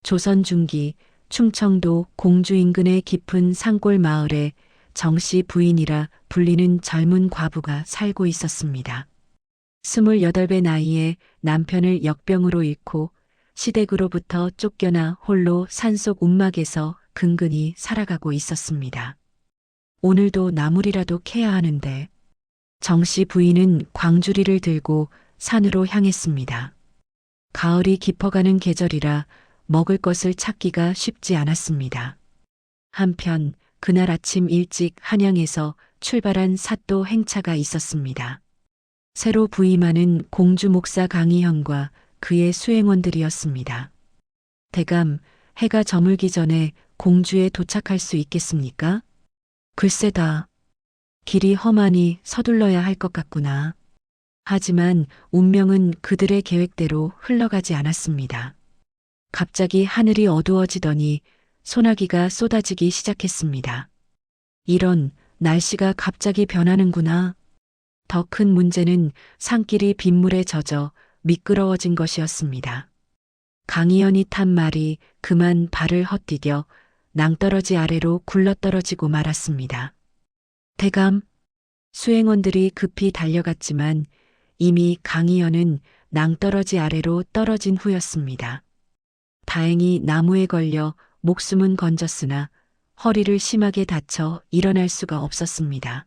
조선 중기 충청도 공주 인근의 깊은 산골 마을에 정씨 부인이라 불리는 젊은 과부가 살고 있었습니다. 28배 나이에 남편을 역병으로 잃고 시댁으로부터 쫓겨나 홀로 산속 움막에서 근근히 살아가고 있었습니다. 오늘도 나물이라도 캐야 하는데 정씨 부인은 광주리를 들고 산으로 향했습니다. 가을이 깊어가는 계절이라 먹을 것을 찾기가 쉽지 않았습니다. 한편 그날 아침 일찍 한양에서 출발한 사또 행차가 있었습니다. 새로 부임하는 공주 목사 강희현과 그의 수행원들이었습니다. 대감, 해가 저물기 전에 공주에 도착할 수 있겠습니까? 글쎄다. 길이 험하니 서둘러야 할 것 같구나. 하지만 운명은 그들의 계획대로 흘러가지 않았습니다. 갑자기 하늘이 어두워지더니 소나기가 쏟아지기 시작했습니다. 이런, 날씨가 갑자기 변하는구나. 더 큰 문제는 산길이 빗물에 젖어 미끄러워진 것이었습니다. 강희연이 탄 말이 그만 발을 헛디뎌 낭떠러지 아래로 굴러떨어지고 말았습니다. 대감, 수행원들이 급히 달려갔지만 이미 강희연은 낭떠러지 아래로 떨어진 후였습니다. 다행히 나무에 걸려 목숨은 건졌으나 허리를 심하게 다쳐 일어날 수가 없었습니다.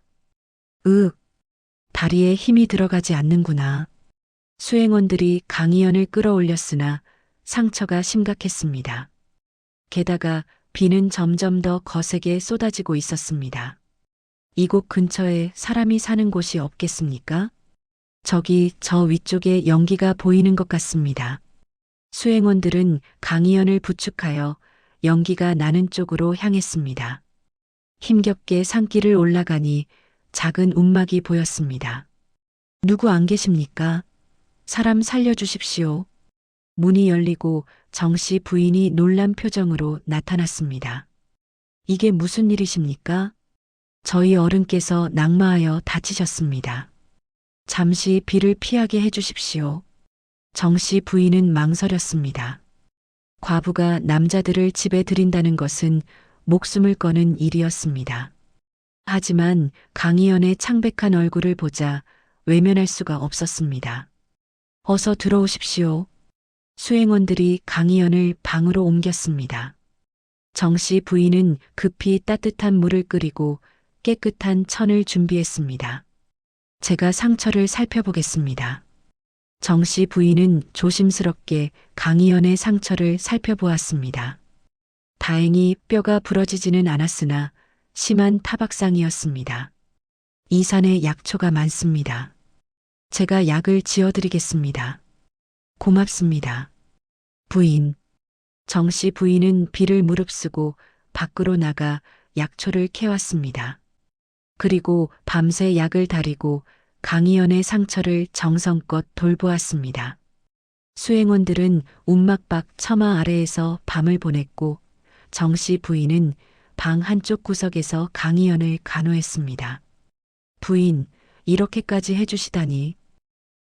다리에 힘이 들어가지 않는구나. 수행원들이 강희연을 끌어올렸으나 상처가 심각했습니다. 게다가 비는 점점 더 거세게 쏟아지고 있었습니다. 이곳 근처에 사람이 사는 곳이 없겠습니까? 저기 저 위쪽에 연기가 보이는 것 같습니다. 수행원들은 강희연을 부축하여 연기가 나는 쪽으로 향했습니다. 힘겹게 산길을 올라가니 작은 움막이 보였습니다. 누구 안 계십니까? 사람 살려주십시오. 문이 열리고 정씨 부인이 놀란 표정으로 나타났습니다. 이게 무슨 일이십니까? 저희 어른께서 낙마하여 다치셨습니다. 잠시 비를 피하게 해주십시오. 정씨 부인은 망설였습니다. 과부가 남자들을 집에 들인다는 것은 목숨을 거는 일이었습니다. 하지만 강희연의 창백한 얼굴을 보자 외면할 수가 없었습니다. 어서 들어오십시오. 수행원들이 강희연을 방으로 옮겼습니다. 정씨 부인은 급히 따뜻한 물을 끓이고 깨끗한 천을 준비했습니다. 제가 상처를 살펴보겠습니다. 정씨 부인은 조심스럽게 강희연의 상처를 살펴보았습니다. 다행히 뼈가 부러지지는 않았으나 심한 타박상이었습니다. 이 산에 약초가 많습니다. 제가 약을 지어드리겠습니다. 고맙습니다. 부인. 정씨 부인은 비를 무릅쓰고 밖으로 나가 약초를 캐왔습니다. 그리고 밤새 약을 다리고 강희연의 상처를 정성껏 돌보았습니다. 수행원들은 움막 밖 처마 아래에서 밤을 보냈고 정씨 부인은 방 한쪽 구석에서 강희연을 간호했습니다. 부인, 이렇게까지 해주시다니.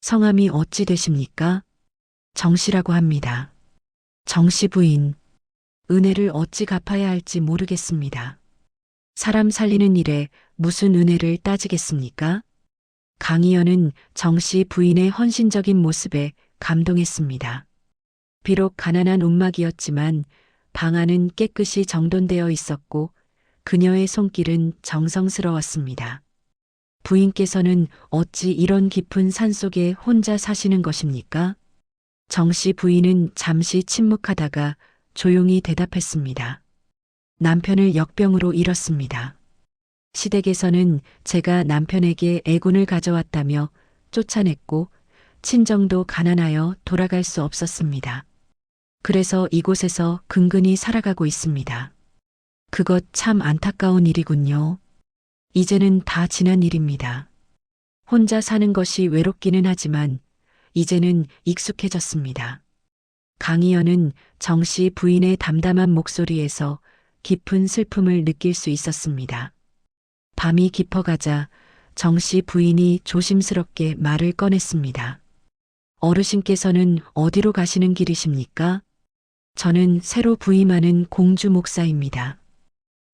성함이 어찌 되십니까? 정씨라고 합니다. 정씨 부인, 은혜를 어찌 갚아야 할지 모르겠습니다. 사람 살리는 일에 무슨 은혜를 따지겠습니까? 강희연은 정씨 부인의 헌신적인 모습에 감동했습니다. 비록 가난한 움막이었지만 방 안은 깨끗이 정돈되어 있었고 그녀의 손길은 정성스러웠습니다. 부인께서는 어찌 이런 깊은 산속에 혼자 사시는 것입니까? 정씨 부인은 잠시 침묵하다가 조용히 대답했습니다. 남편을 역병으로 잃었습니다. 시댁에서는 제가 남편에게 애군을 가져왔다며 쫓아냈고 친정도 가난하여 돌아갈 수 없었습니다. 그래서 이곳에서 근근히 살아가고 있습니다. 그것 참 안타까운 일이군요. 이제는 다 지난 일입니다. 혼자 사는 것이 외롭기는 하지만 이제는 익숙해졌습니다. 강희연은 정씨 부인의 담담한 목소리에서 깊은 슬픔을 느낄 수 있었습니다. 밤이 깊어가자 정씨 부인이 조심스럽게 말을 꺼냈습니다. 어르신께서는 어디로 가시는 길이십니까? 저는 새로 부임하는 공주 목사입니다.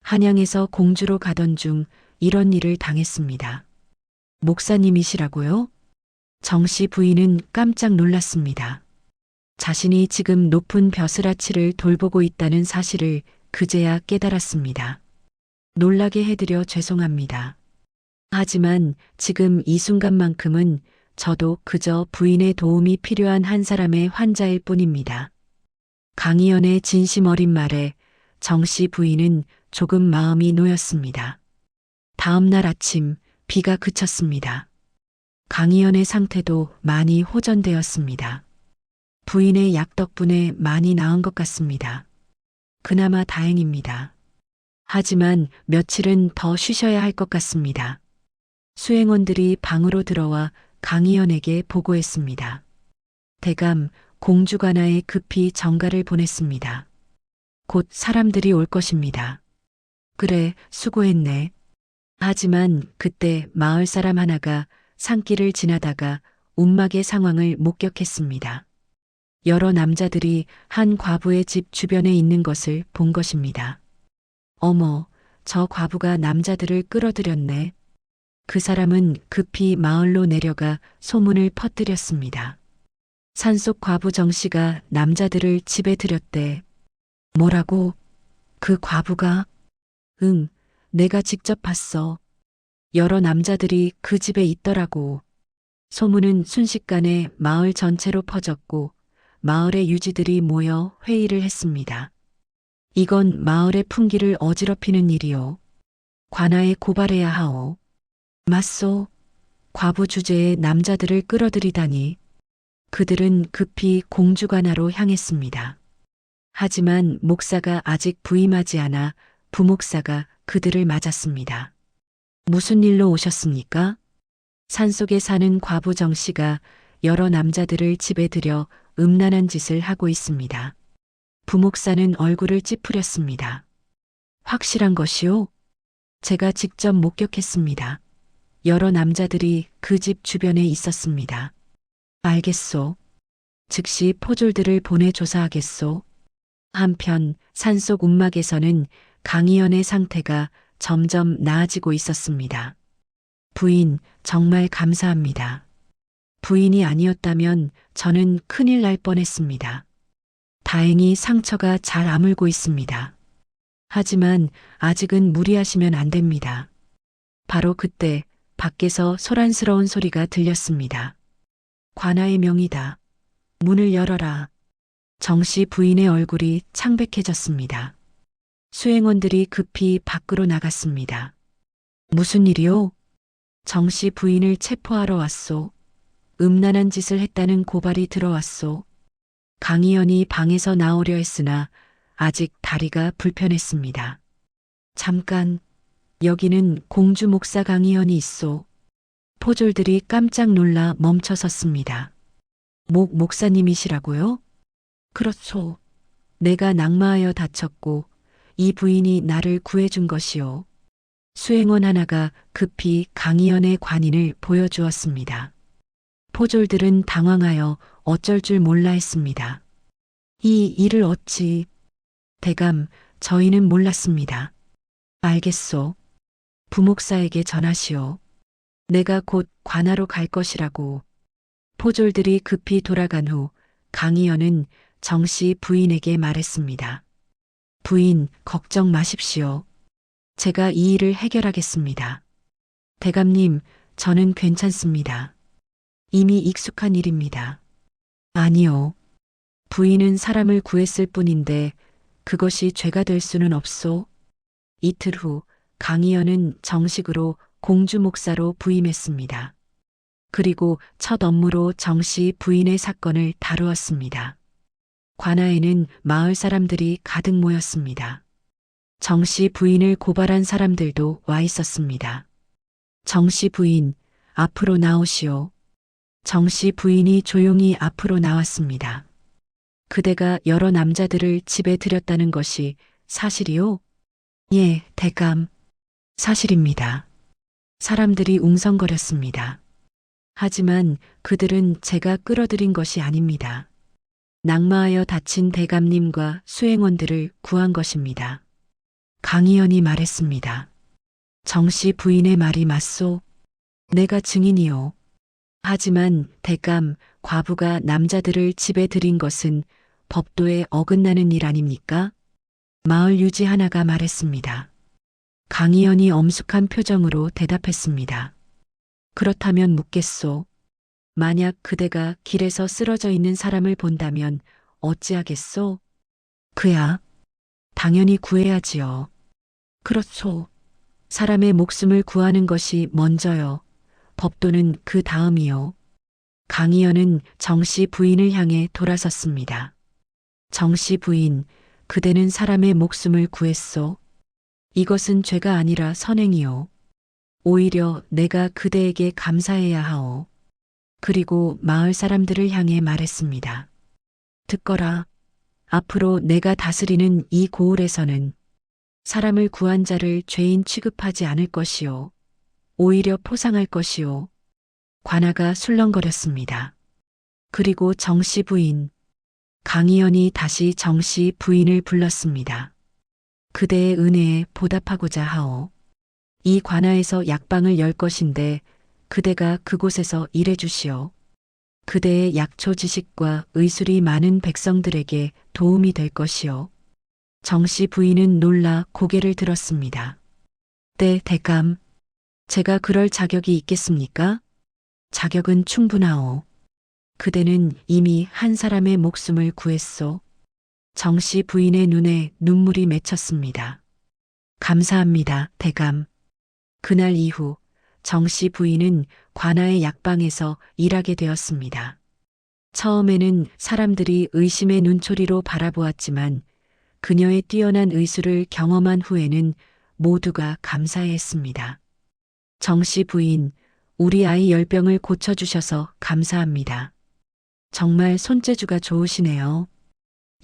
한양에서 공주로 가던 중 이런 일을 당했습니다. 목사님이시라고요? 정씨 부인은 깜짝 놀랐습니다. 자신이 지금 높은 벼슬아치를 돌보고 있다는 사실을 그제야 깨달았습니다. 놀라게 해드려 죄송합니다. 하지만 지금 이 순간만큼은 저도 그저 부인의 도움이 필요한 한 사람의 환자일 뿐입니다. 강희연의 진심 어린 말에 정씨 부인은 조금 마음이 놓였습니다. 다음 날 아침 비가 그쳤습니다. 강희연의 상태도 많이 호전되었습니다. 부인의 약 덕분에 많이 나은 것 같습니다. 그나마 다행입니다. 하지만 며칠은 더 쉬셔야 할 것 같습니다. 수행원들이 방으로 들어와 강희연에게 보고했습니다. 대감, 공주관하에 급히 전가를 보냈습니다. 곧 사람들이 올 것입니다. 그래, 수고했네. 하지만 그때 마을 사람 하나가 산길을 지나다가 움막의 상황을 목격했습니다. 여러 남자들이 한 과부의 집 주변에 있는 것을 본 것입니다. 어머, 저 과부가 남자들을 끌어들였네. 그 사람은 급히 마을로 내려가 소문을 퍼뜨렸습니다. 산속 과부 정씨가 남자들을 집에 들였대. 뭐라고? 그 과부가? 응, 내가 직접 봤어. 여러 남자들이 그 집에 있더라고. 소문은 순식간에 마을 전체로 퍼졌고 마을의 유지들이 모여 회의를 했습니다. 이건 마을의 풍기를 어지럽히는 일이요. 관아에 고발해야 하오. 맞소. 과부 주제에 남자들을 끌어들이다니. 그들은 급히 공주관하로 향했습니다. 하지만 목사가 아직 부임하지 않아 부목사가 그들을 맞았습니다. 무슨 일로 오셨습니까? 산속에 사는 과부 정씨가 여러 남자들을 집에 들여 음란한 짓을 하고 있습니다. 부목사는 얼굴을 찌푸렸습니다. 확실한 것이요? 제가 직접 목격했습니다. 여러 남자들이 그 집 주변에 있었습니다. 알겠소. 즉시 포졸들을 보내 조사하겠소. 한편 산속 움막에서는 강희연의 상태가 점점 나아지고 있었습니다. 부인, 정말 감사합니다. 부인이 아니었다면 저는 큰일 날 뻔했습니다. 다행히 상처가 잘 아물고 있습니다. 하지만 아직은 무리하시면 안 됩니다. 바로 그때 밖에서 소란스러운 소리가 들렸습니다. 관아의 명이다. 문을 열어라. 정씨 부인의 얼굴이 창백해졌습니다. 수행원들이 급히 밖으로 나갔습니다. 무슨 일이요? 정씨 부인을 체포하러 왔소. 음란한 짓을 했다는 고발이 들어왔소. 강희연이 방에서 나오려 했으나 아직 다리가 불편했습니다. 잠깐, 여기는 공주 목사 강희연이 있소. 포졸들이 깜짝 놀라 멈춰섰습니다. 목사님이시라고요? 그렇소. 내가 낙마하여 다쳤고 이 부인이 나를 구해준 것이요. 수행원 하나가 급히 강희연의 관인을 보여주었습니다. 포졸들은 당황하여 어쩔 줄 몰라 했습니다. 이 일을 어찌... 대감, 저희는 몰랐습니다. 알겠소. 부목사에게 전하시오. 내가 곧 관하로 갈 것이라고. 포졸들이 급히 돌아간 후 강희연은 정씨 부인에게 말했습니다. 부인, 걱정 마십시오. 제가 이 일을 해결하겠습니다. 대감님, 저는 괜찮습니다. 이미 익숙한 일입니다. 아니요. 부인은 사람을 구했을 뿐인데 그것이 죄가 될 수는 없소. 이틀 후 강희연은 정식으로 공주 목사로 부임했습니다. 그리고 첫 업무로 정씨 부인의 사건을 다루었습니다. 관아에는 마을 사람들이 가득 모였습니다. 정씨 부인을 고발한 사람들도 와 있었습니다. 정씨 부인, 앞으로 나오시오. 정씨 부인이 조용히 앞으로 나왔습니다. 그대가 여러 남자들을 집에 들였다는 것이 사실이요? 예, 대감. 사실입니다. 사람들이 웅성거렸습니다. 하지만 그들은 제가 끌어들인 것이 아닙니다. 낙마하여 다친 대감님과 수행원들을 구한 것입니다. 강희연이 말했습니다. 정씨 부인의 말이 맞소? 내가 증인이요. 하지만 대감, 과부가 남자들을 집에 들인 것은 법도에 어긋나는 일 아닙니까? 마을 유지 하나가 말했습니다. 강희연이 엄숙한 표정으로 대답했습니다. 그렇다면 묻겠소. 만약 그대가 길에서 쓰러져 있는 사람을 본다면 어찌하겠소? 그야 당연히 구해야지요. 그렇소. 사람의 목숨을 구하는 것이 먼저요. 법도는 그 다음이요. 강희연은 정씨 부인을 향해 돌아섰습니다. 정씨 부인, 그대는 사람의 목숨을 구했소. 이것은 죄가 아니라 선행이요. 오히려 내가 그대에게 감사해야 하오. 그리고 마을 사람들을 향해 말했습니다. 듣거라. 앞으로 내가 다스리는 이 고을에서는 사람을 구한 자를 죄인 취급하지 않을 것이요. 오히려 포상할 것이요. 관아가 술렁거렸습니다. 그리고 정씨 부인, 강희연이 다시 정씨 부인을 불렀습니다. 그대의 은혜에 보답하고자 하오. 이 관아에서 약방을 열 것인데 그대가 그곳에서 일해 주시오. 그대의 약초 지식과 의술이 많은 백성들에게 도움이 될 것이오. 정씨 부인은 놀라 고개를 들었습니다. 네, 대감. 제가 그럴 자격이 있겠습니까? 자격은 충분하오. 그대는 이미 한 사람의 목숨을 구했소. 정씨 부인의 눈에 눈물이 맺혔습니다. 감사합니다, 대감. 그날 이후 정씨 부인은 관아의 약방에서 일하게 되었습니다. 처음에는 사람들이 의심의 눈초리로 바라보았지만 그녀의 뛰어난 의술을 경험한 후에는 모두가 감사했습니다. 정씨 부인, 우리 아이 열병을 고쳐주셔서 감사합니다. 정말 손재주가 좋으시네요.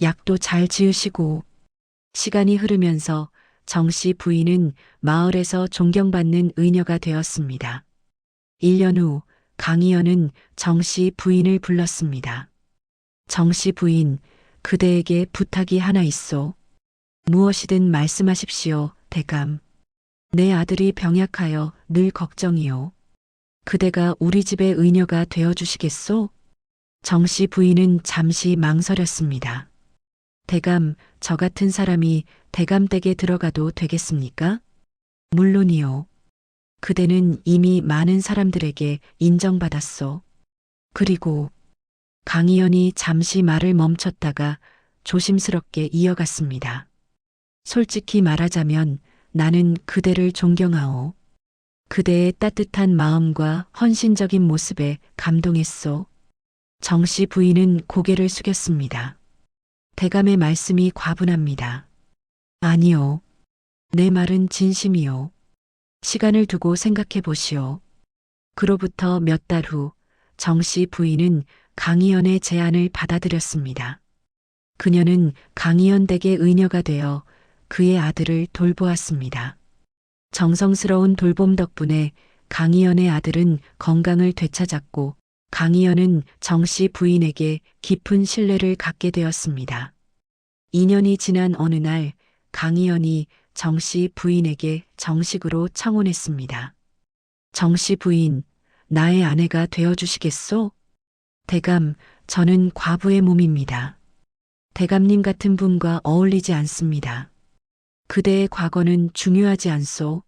약도 잘 지으시고. 시간이 흐르면서 정씨 부인은 마을에서 존경받는 의녀가 되었습니다. 1년 후 강희연은 정씨 부인을 불렀습니다. 정씨 부인, 그대에게 부탁이 하나 있소. 무엇이든 말씀하십시오, 대감. 내 아들이 병약하여 늘 걱정이요. 그대가 우리 집의 의녀가 되어주시겠소? 정씨 부인은 잠시 망설였습니다. 대감, 저 같은 사람이 대감 댁에 들어가도 되겠습니까? 물론이요. 그대는 이미 많은 사람들에게 인정받았소. 그리고 강희연이 잠시 말을 멈췄다가 조심스럽게 이어갔습니다. 솔직히 말하자면 나는 그대를 존경하오. 그대의 따뜻한 마음과 헌신적인 모습에 감동했소. 정씨 부인은 고개를 숙였습니다. 대감의 말씀이 과분합니다. 아니요. 내 말은 진심이요. 시간을 두고 생각해 보시오. 그로부터 몇 달 후 정씨 부인은 강희연의 제안을 받아들였습니다. 그녀는 강희연 댁의 의녀가 되어 그의 아들을 돌보았습니다. 정성스러운 돌봄 덕분에 강희연의 아들은 건강을 되찾았고 강희연은 정씨 부인에게 깊은 신뢰를 갖게 되었습니다. 2년이 지난 어느 날 강희연이 정씨 부인에게 정식으로 청혼했습니다. 정씨 부인, 나의 아내가 되어주시겠소? 대감, 저는 과부의 몸입니다. 대감님 같은 분과 어울리지 않습니다. 그대의 과거는 중요하지 않소.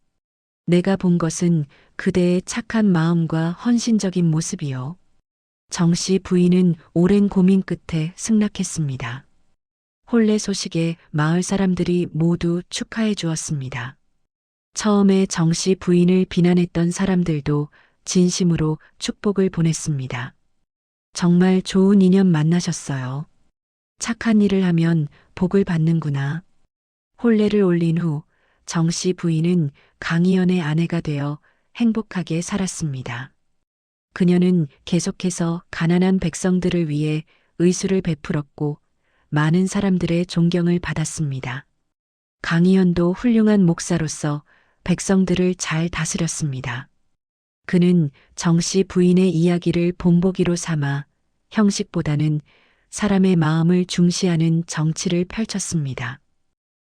내가 본 것은 그대의 착한 마음과 헌신적인 모습이요. 정씨 부인은 오랜 고민 끝에 승낙했습니다. 혼례 소식에 마을 사람들이 모두 축하해 주었습니다. 처음에 정씨 부인을 비난했던 사람들도 진심으로 축복을 보냈습니다. 정말 좋은 인연 만나셨어요. 착한 일을 하면 복을 받는구나. 혼례를 올린 후 정씨 부인은 강희연의 아내가 되어 행복하게 살았습니다. 그녀는 계속해서 가난한 백성들을 위해 의술을 베풀었고 많은 사람들의 존경을 받았습니다. 강희연도 훌륭한 목사로서 백성들을 잘 다스렸습니다. 그는 정씨 부인의 이야기를 본보기로 삼아 형식보다는 사람의 마음을 중시하는 정치를 펼쳤습니다.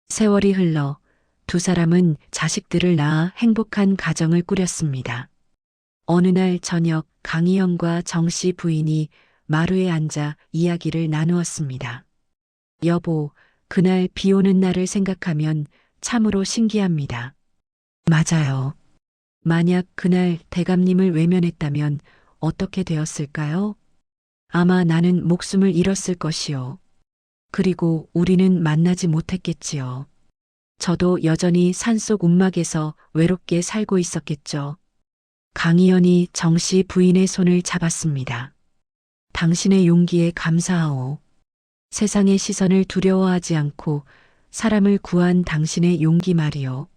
세월이 흘러 두 사람은 자식들을 낳아 행복한 가정을 꾸렸습니다. 어느 날 저녁 강희영과 정씨 부인이 마루에 앉아 이야기를 나누었습니다. 여보, 그날 비 오는 날을 생각하면 참으로 신기합니다. 맞아요. 만약 그날 대감님을 외면했다면 어떻게 되었을까요? 아마 나는 목숨을 잃었을 것이요. 그리고 우리는 만나지 못했겠지요. 저도 여전히 산속 움막에서 외롭게 살고 있었겠죠. 강희연이 정씨 부인의 손을 잡았습니다. 당신의 용기에 감사하오. 세상의 시선을 두려워하지 않고 사람을 구한 당신의 용기 말이요.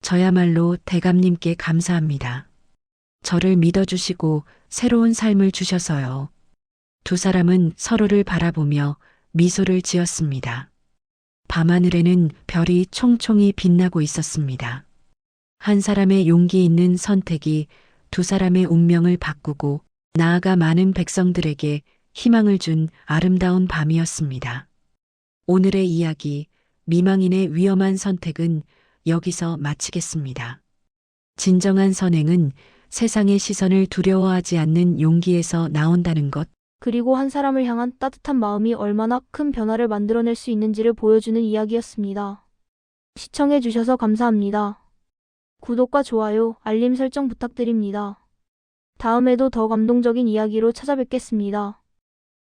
저야말로 대감님께 감사합니다. 저를 믿어주시고 새로운 삶을 주셔서요. 두 사람은 서로를 바라보며 미소를 지었습니다. 밤하늘에는 별이 총총히 빛나고 있었습니다. 한 사람의 용기 있는 선택이 두 사람의 운명을 바꾸고 나아가 많은 백성들에게 희망을 준 아름다운 밤이었습니다. 오늘의 이야기, 미망인의 위험한 선택은 여기서 마치겠습니다. 진정한 선행은 세상의 시선을 두려워하지 않는 용기에서 나온다는 것. 그리고 한 사람을 향한 따뜻한 마음이 얼마나 큰 변화를 만들어낼 수 있는지를 보여주는 이야기였습니다. 시청해주셔서 감사합니다. 구독과 좋아요, 알림 설정 부탁드립니다. 다음에도 더 감동적인 이야기로 찾아뵙겠습니다.